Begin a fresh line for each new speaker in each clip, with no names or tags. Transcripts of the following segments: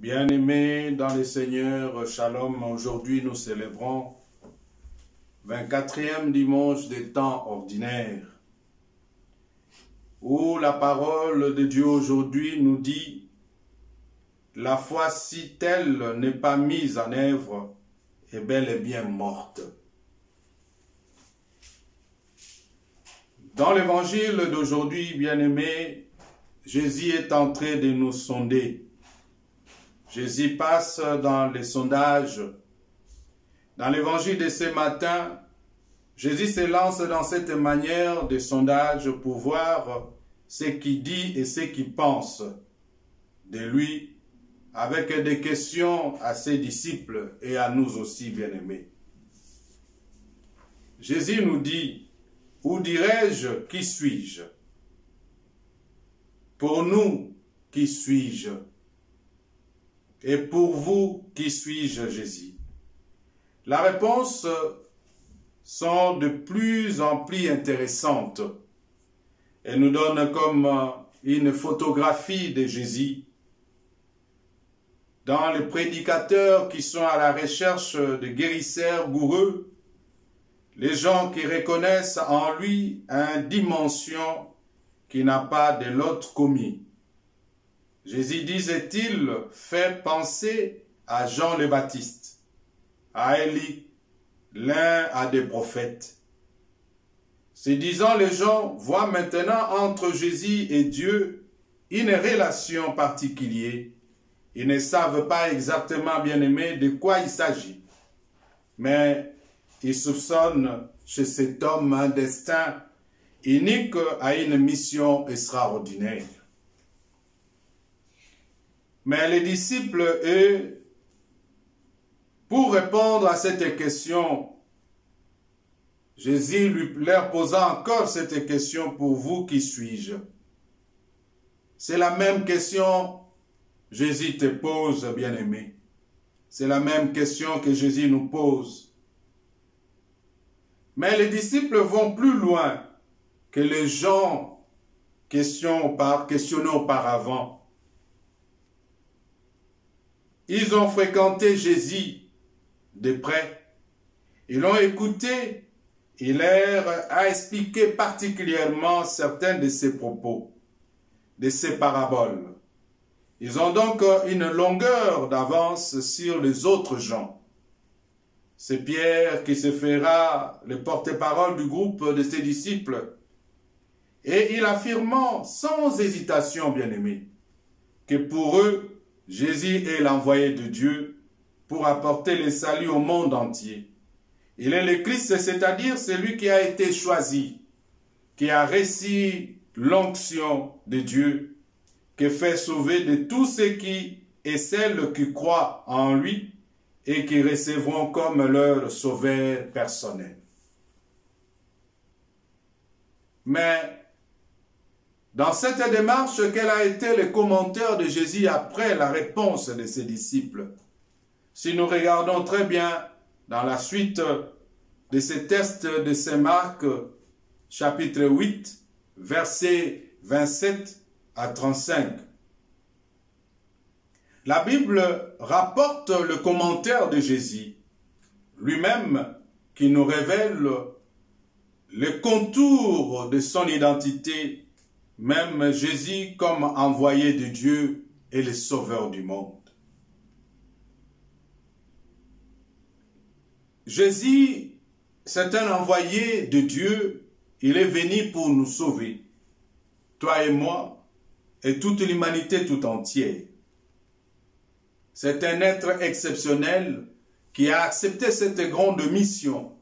Bien-aimés dans le Seigneur, Shalom, aujourd'hui nous célébrons 24e dimanche des temps ordinaires, où la parole de Dieu aujourd'hui nous dit « La foi si telle n'est pas mise en œuvre est bel et bien morte ». Dans l'évangile d'aujourd'hui, bien-aimés, Jésus est en train de nous sonder. Jésus passe dans les sondages. Dans l'évangile de ce matin, Jésus se lance dans cette manière de sondage pour voir ce qu'il dit et ce qu'il pense de lui, avec des questions à ses disciples et à nous aussi, bien-aimés. Jésus nous dit, « Où dirais-je, qui suis-je? Pour nous, qui suis-je? Et pour vous, qui suis-je, Jésus? » La réponse sont de plus en plus intéressantes. Elle nous donne comme une photographie de Jésus. Dans les prédicateurs qui sont à la recherche de guérisseurs goureux, les gens qui reconnaissent en lui une dimension qui n'a pas de l'autre commis. Jésus, disait-il, fait penser à Jean le Baptiste, à Élie, l'un à des prophètes. Se disant, les gens voient maintenant entre Jésus et Dieu une relation particulière. Ils ne savent pas exactement, bien-aimés, de quoi il s'agit. Mais ils soupçonnent chez cet homme un destin unique à une mission extraordinaire. Mais les disciples, eux, pour répondre à cette question, Jésus leur posa encore cette question, pour vous, qui suis-je? C'est la même question que Jésus te pose, bien-aimé. C'est la même question que Jésus nous pose. Mais les disciples vont plus loin que les gens questionnaient auparavant. Ils ont fréquenté Jésus de près. Ils l'ont écouté. Il leur a expliqué particulièrement certains de ses propos, de ses paraboles. Ils ont donc une longueur d'avance sur les autres gens. C'est Pierre qui se fera le porte-parole du groupe de ses disciples. Et il affirmant sans hésitation, bien-aimés, que pour eux, Jésus est l'envoyé de Dieu pour apporter le salut au monde entier. Il est le Christ, c'est-à-dire celui qui a été choisi, qui a reçu l'onction de Dieu, qui fait sauver de tous ceux qui et celles qui croient en lui et qui recevront comme leur sauveur personnel. Mais dans cette démarche, quel a été le commentaire de Jésus après la réponse de ses disciples? Si nous regardons très bien dans la suite de ce texte de Saint Marc, chapitre 8, versets 27 à 35. La Bible rapporte le commentaire de Jésus, lui-même qui nous révèle le contour de son identité, même Jésus comme envoyé de Dieu et le sauveur du monde. Jésus, c'est un envoyé de Dieu. Il est venu pour nous sauver, toi et moi, et toute l'humanité tout entière. C'est un être exceptionnel qui a accepté cette grande mission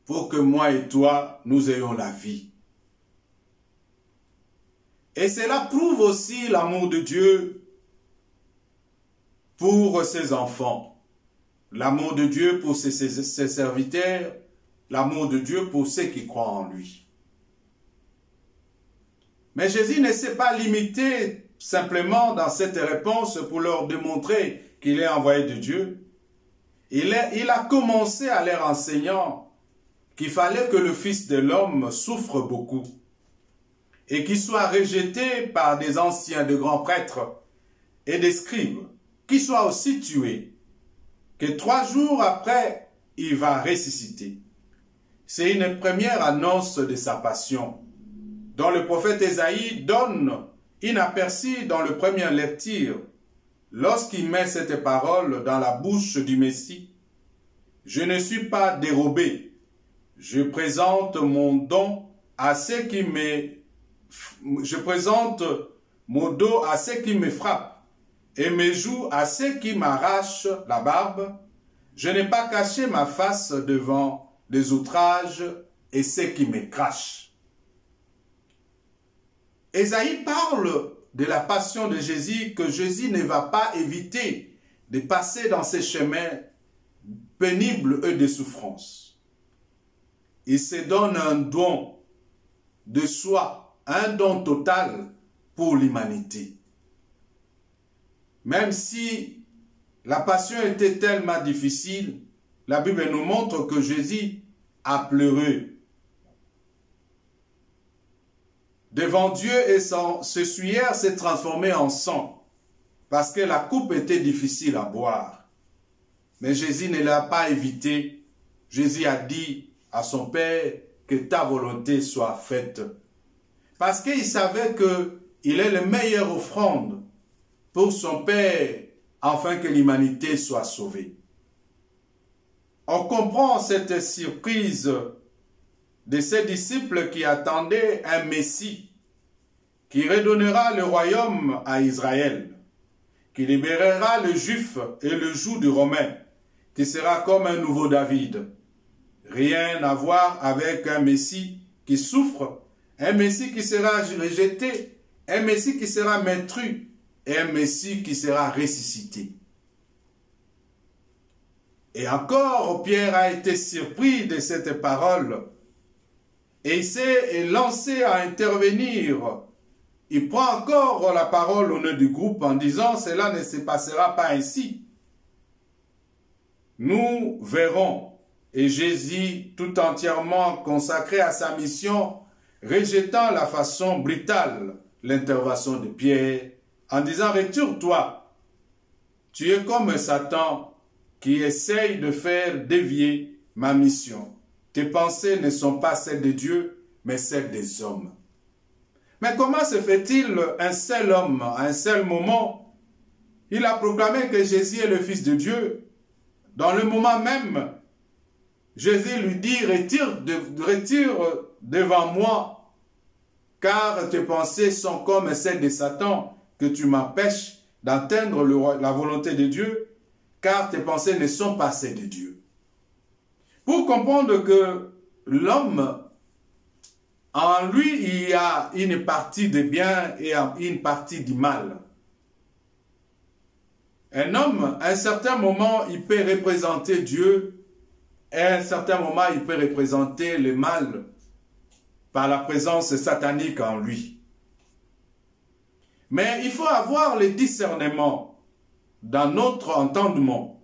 pour que moi et toi, nous ayons la vie. Et cela prouve aussi l'amour de Dieu pour ses enfants. L'amour de Dieu pour ses serviteurs, l'amour de Dieu pour ceux qui croient en lui. Mais Jésus ne s'est pas limité simplement dans cette réponse pour leur démontrer qu'il est envoyé de Dieu. Il a commencé à leur enseignant qu'il fallait que le Fils de l'homme souffre beaucoup et qu'il soit rejeté par des anciens, de grands prêtres, et des scribes, qu'il soit aussi tué, que 3 jours après, il va ressusciter. C'est une première annonce de sa passion, dont le prophète Ésaïe donne une aperçu dans le premier lecture, lorsqu'il met cette parole dans la bouche du Messie. Je ne suis pas dérobé, je présente mon don à ceux qui mon dos à ceux qui me frappent, et mes joues à ceux qui m'arrachent la barbe. Je n'ai pas caché ma face devant les outrages et ceux qui me crachent. Ésaïe parle de la passion de Jésus, que Jésus ne va pas éviter de passer dans ces chemins pénibles et de souffrance. Il se donne un don de soi, un don total pour l'humanité. Même si la passion était tellement difficile, la Bible nous montre que Jésus a pleuré devant Dieu et ce suaire s'est transformé en sang parce que la coupe était difficile à boire. Mais Jésus ne l'a pas évité. Jésus a dit à son Père que ta volonté soit faite. Parce qu'il savait qu'il est la meilleure offrande pour son Père afin que l'humanité soit sauvée. On comprend cette surprise de ses disciples qui attendaient un Messie qui redonnera le royaume à Israël, qui libérera le Juif et le joug du Romain, qui sera comme un nouveau David. Rien à voir avec un Messie qui souffre, un Messie qui sera rejeté, un Messie qui sera maintenu et un Messie qui sera ressuscité. Et encore, Pierre a été surpris de cette parole et il s'est lancé à intervenir. Il prend encore la parole au nom du groupe en disant « Cela ne se passera pas ainsi. » Nous verrons. Et Jésus, tout entièrement consacré à sa mission, rejetant la façon brutale l'intervention de Pierre, en disant « Retire-toi, tu es comme Satan qui essaye de faire dévier ma mission. Tes pensées ne sont pas celles de Dieu, mais celles des hommes. » Mais comment se fait-il un seul homme, à un seul moment, il a proclamé que Jésus est le Fils de Dieu. Dans le moment même, Jésus lui dit, retire devant moi, car tes pensées sont comme celles de Satan, que tu m'empêches d'atteindre la volonté de Dieu, car tes pensées ne sont pas celles de Dieu. Pour comprendre que l'homme, en lui, il y a une partie de bien et une partie du mal. Un homme, à un certain moment, il peut représenter Dieu, et à un certain moment, il peut représenter le mal par la présence satanique en lui. Mais il faut avoir le discernement dans notre entendement.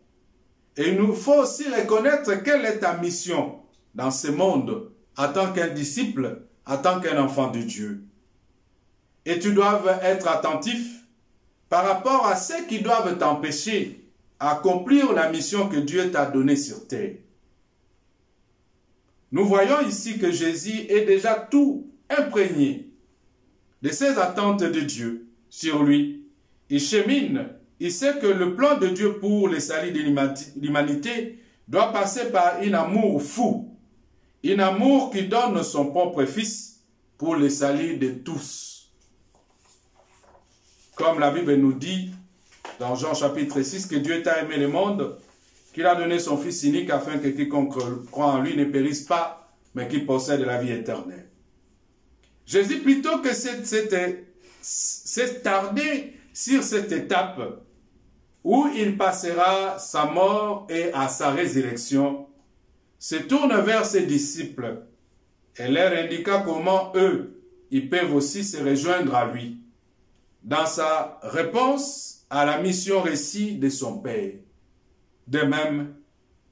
Et il nous faut aussi reconnaître quelle est ta mission dans ce monde en tant qu'un disciple, en tant qu'un enfant de Dieu. Et tu dois être attentif par rapport à ceux qui doivent t'empêcher d'accomplir la mission que Dieu t'a donnée sur terre. Nous voyons ici que Jésus est déjà tout imprégné de ses attentes de Dieu sur lui. Il chemine, il sait que le plan de Dieu pour le salut de l'humanité doit passer par un amour fou, un amour qui donne son propre Fils pour le salut de tous. Comme la Bible nous dit dans Jean chapitre 6 que Dieu t'a aimé le monde, qu'il a donné son Fils unique afin que quiconque croit en lui ne périsse pas, mais qu'il possède la vie éternelle. Jésus, plutôt que s'est tardé sur cette étape où il passera sa mort et à sa résurrection, se tourne vers ses disciples et leur indiqua comment eux, ils peuvent aussi se rejoindre à lui dans sa réponse à la mission récite de son Père. De même,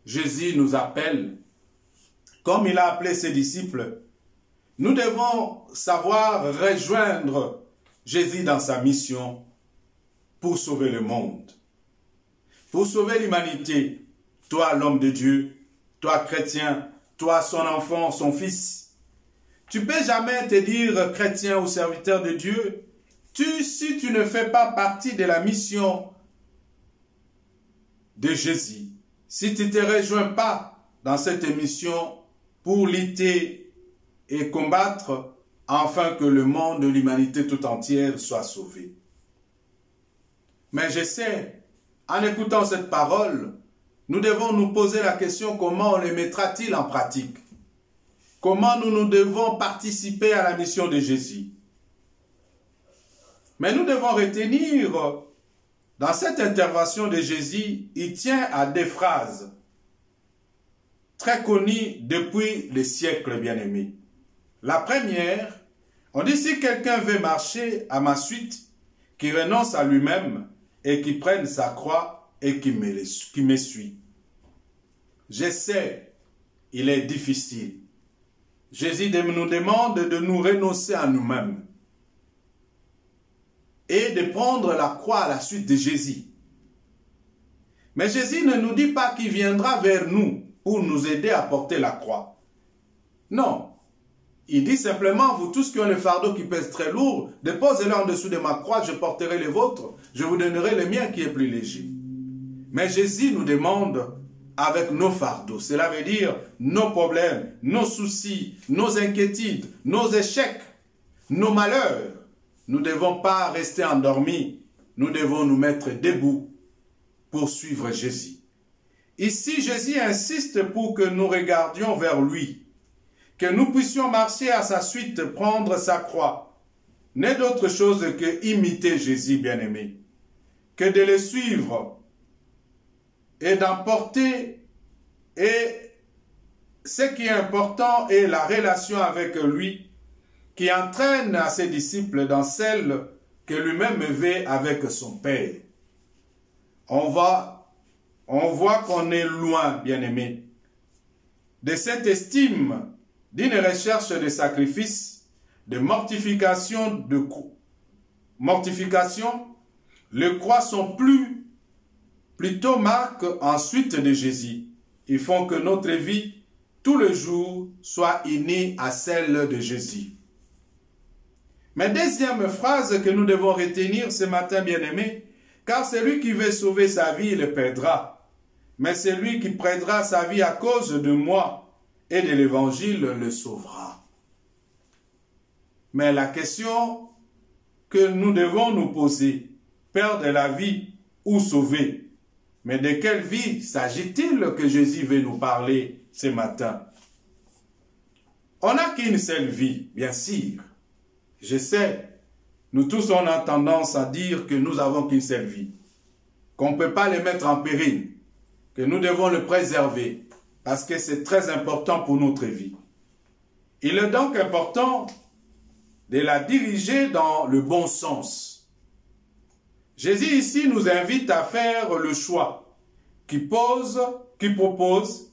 Jésus nous appelle, comme il a appelé ses disciples. Nous devons savoir rejoindre Jésus dans sa mission pour sauver le monde, pour sauver l'humanité. Toi, l'homme de Dieu, toi, chrétien, toi, son enfant, son fils. Tu ne peux jamais te dire chrétien ou serviteur de Dieu si tu ne fais pas partie de la mission de Jésus. Si tu ne te rejoins pas dans cette mission pour lutter et combattre afin que le monde, l'humanité tout entière soit sauvée. Mais je sais, en écoutant cette parole, nous devons nous poser la question comment on les mettra-t-il en pratique? Comment nous devons participer à la mission de Jésus? Mais nous devons retenir, dans cette intervention de Jésus, il tient à des phrases très connues depuis les siècles, bien-aimés. La première, on dit si quelqu'un veut marcher à ma suite, qu'il renonce à lui-même et qu'il prenne sa croix et qu'il me suit. Je sais, il est difficile. Jésus nous demande de nous renoncer à nous-mêmes et de prendre la croix à la suite de Jésus. Mais Jésus ne nous dit pas qu'il viendra vers nous pour nous aider à porter la croix. Non. Il dit simplement, vous tous qui ont le fardeau qui pèse très lourd, déposez-le en dessous de ma croix, je porterai les vôtres, je vous donnerai le mien qui est plus léger. Mais Jésus nous demande avec nos fardeaux, cela veut dire nos problèmes, nos soucis, nos inquiétudes, nos échecs, nos malheurs. Nous ne devons pas rester endormis, nous devons nous mettre debout pour suivre Jésus. Ici, Jésus insiste pour que nous regardions vers lui, que nous puissions marcher à sa suite, prendre sa croix. N'est d'autre chose que imiter Jésus, bien-aimé, que de le suivre et d'emporter. Et ce qui est important est la relation avec lui, qui entraîne à ses disciples dans celle que lui-même veut avec son Père. On voit qu'on est loin, bien-aimé, de cette estime d'une recherche de sacrifice, de mortification, les croix sont plutôt marque ensuite de Jésus. Ils font que notre vie, tout le jour, soit unie à celle de Jésus. Mais deuxième phrase que nous devons retenir ce matin, bien-aimé, car celui qui veut sauver sa vie, il le perdra. Mais celui qui perdra sa vie à cause de moi et de l'évangile le sauvera. Mais la question que nous devons nous poser, perdre la vie ou sauver, mais de quelle vie s'agit-il que Jésus veut nous parler ce matin? On n'a qu'une seule vie, bien sûr. Je sais, nous tous on a tendance à dire que nous avons qu'une seule vie, qu'on ne peut pas le mettre en péril, que nous devons le préserver, parce que c'est très important pour notre vie. Il est donc important de la diriger dans le bon sens. Jésus ici nous invite à faire le choix qu'il propose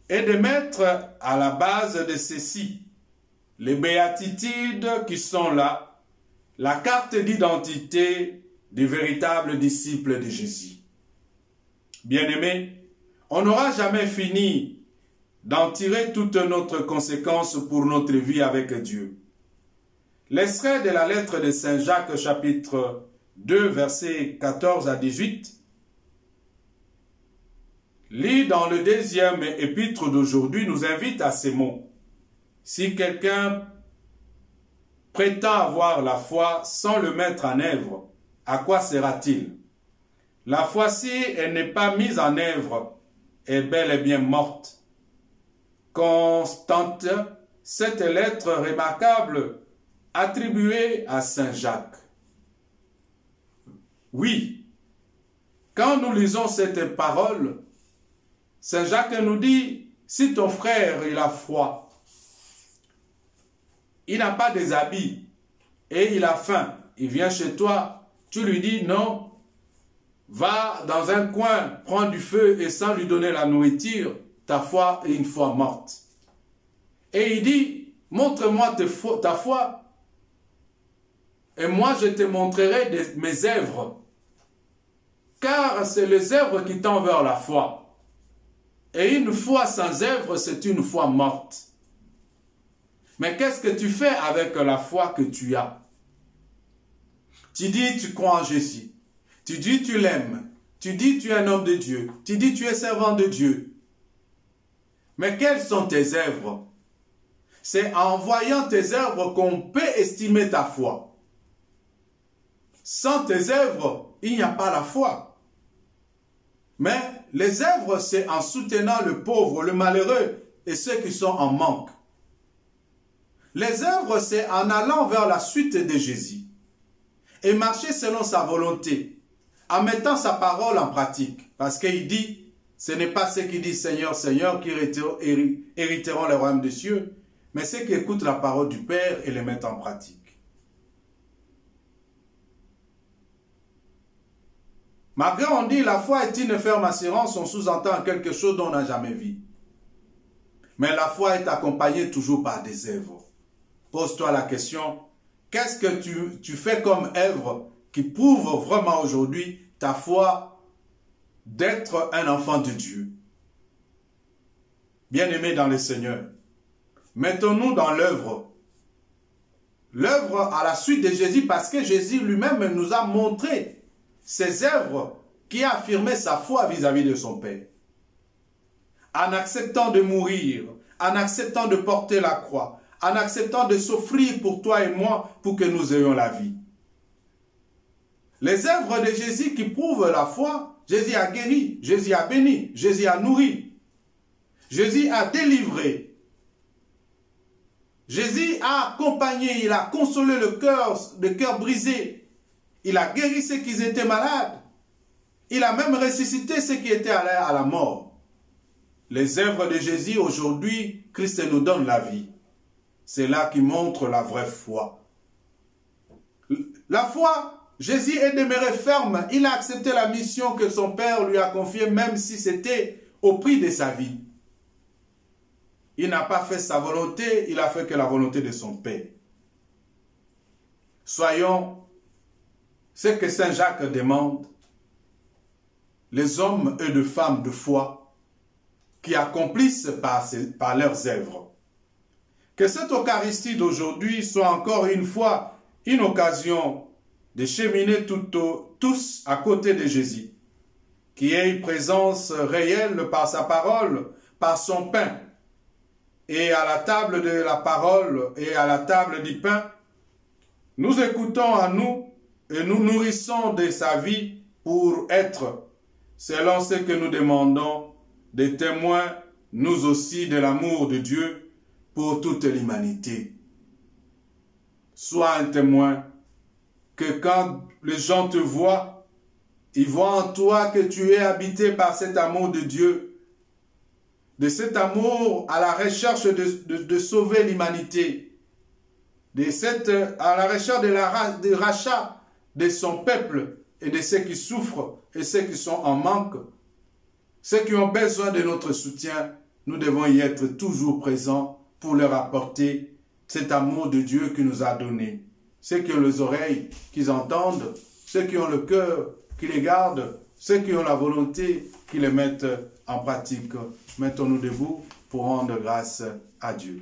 et de mettre à la base de ceci les béatitudes qui sont là, la carte d'identité des véritables disciples de Jésus. Bien-aimés, on n'aura jamais fini d'en tirer toute notre conséquence pour notre vie avec Dieu. L'extrait de la lettre de Saint Jacques, chapitre 2, versets 14 à 18, lit dans le deuxième épître d'aujourd'hui, nous invite à ces mots. Si quelqu'un prétend avoir la foi sans le mettre en œuvre, à quoi sera-t-il? La foi, si elle n'est pas mise en œuvre, est bel et bien morte. Constante, cette lettre remarquable attribuée à Saint Jacques. Oui, quand nous lisons cette parole, Saint Jacques nous dit, si ton frère il a foi, il n'a pas des habits et il a faim, il vient chez toi, tu lui dis non, va dans un coin, prends du feu et sans lui donner la nourriture, ta foi est une foi morte. Et il dit, montre-moi ta foi et moi je te montrerai mes œuvres. car c'est les œuvres qui tendent vers la foi. Et une foi sans œuvre, c'est une foi morte. Mais qu'est-ce que tu fais avec la foi que tu as? Tu dis tu crois en Jésus. Tu dis tu l'aimes. Tu dis tu es un homme de Dieu. Tu dis tu es servant de Dieu. Mais quelles sont tes œuvres? C'est en voyant tes œuvres qu'on peut estimer ta foi. Sans tes œuvres, il n'y a pas la foi. Mais les œuvres, c'est en soutenant le pauvre, le malheureux et ceux qui sont en manque. Les œuvres, c'est en allant vers la suite de Jésus et marcher selon sa volonté, en mettant sa parole en pratique. Parce qu'il dit, ce n'est pas ceux qui disent Seigneur, Seigneur qui hériteront le royaume des cieux, mais ceux qui écoutent la parole du Père et les mettent en pratique. Malgré on dit la foi est une ferme assurance, on sous-entend quelque chose dont on n'a jamais vu. Mais la foi est accompagnée toujours par des œuvres. Pose-toi la question, qu'est-ce que tu fais comme œuvre qui prouve vraiment aujourd'hui ta foi d'être un enfant de Dieu? Bien-aimé dans le Seigneur, mettons-nous dans l'œuvre. L'œuvre à la suite de Jésus, parce que Jésus lui-même nous a montré ses œuvres qui a affirmé sa foi vis-à-vis de son Père. En acceptant de mourir, en acceptant de porter la croix, en acceptant de s'offrir pour toi et moi pour que nous ayons la vie. Les œuvres de Jésus qui prouvent la foi, Jésus a guéri, Jésus a béni, Jésus a nourri, Jésus a délivré, Jésus a accompagné, il a consolé le cœur brisé, il a guéri ceux qui étaient malades, il a même ressuscité ceux qui étaient allés à la mort. Les œuvres de Jésus aujourd'hui, Christ nous donne la vie. C'est là qui montre la vraie foi. La foi, Jésus est demeuré ferme. Il a accepté la mission que son Père lui a confiée, même si c'était au prix de sa vie. Il n'a pas fait sa volonté, il a fait que la volonté de son Père. Soyons ce que Saint Jacques demande, les hommes et les femmes de foi qui accomplissent par leurs œuvres. Que cette Eucharistie d'aujourd'hui soit encore une fois une occasion de cheminer tous à côté de Jésus, qui ait une présence réelle par sa parole, par son pain, et à la table de la parole et à la table du pain, nous écoutons à nous et nous nourrissons de sa vie pour être, selon ce que nous demandons, des témoins, nous aussi, de l'amour de Dieu, pour toute l'humanité. Sois un témoin que quand les gens te voient, ils voient en toi que tu es habité par cet amour de Dieu, de cet amour à la recherche de sauver l'humanité, à la recherche de rachat de son peuple et de ceux qui souffrent et ceux qui sont en manque, ceux qui ont besoin de notre soutien. Nous devons y être toujours présents pour leur apporter cet amour de Dieu qui nous a donné. Ceux qui ont les oreilles, qu'ils entendent, ceux qui ont le cœur, qui les gardent, ceux qui ont la volonté, qui les mettent en pratique. Mettons-nous debout pour rendre grâce à Dieu.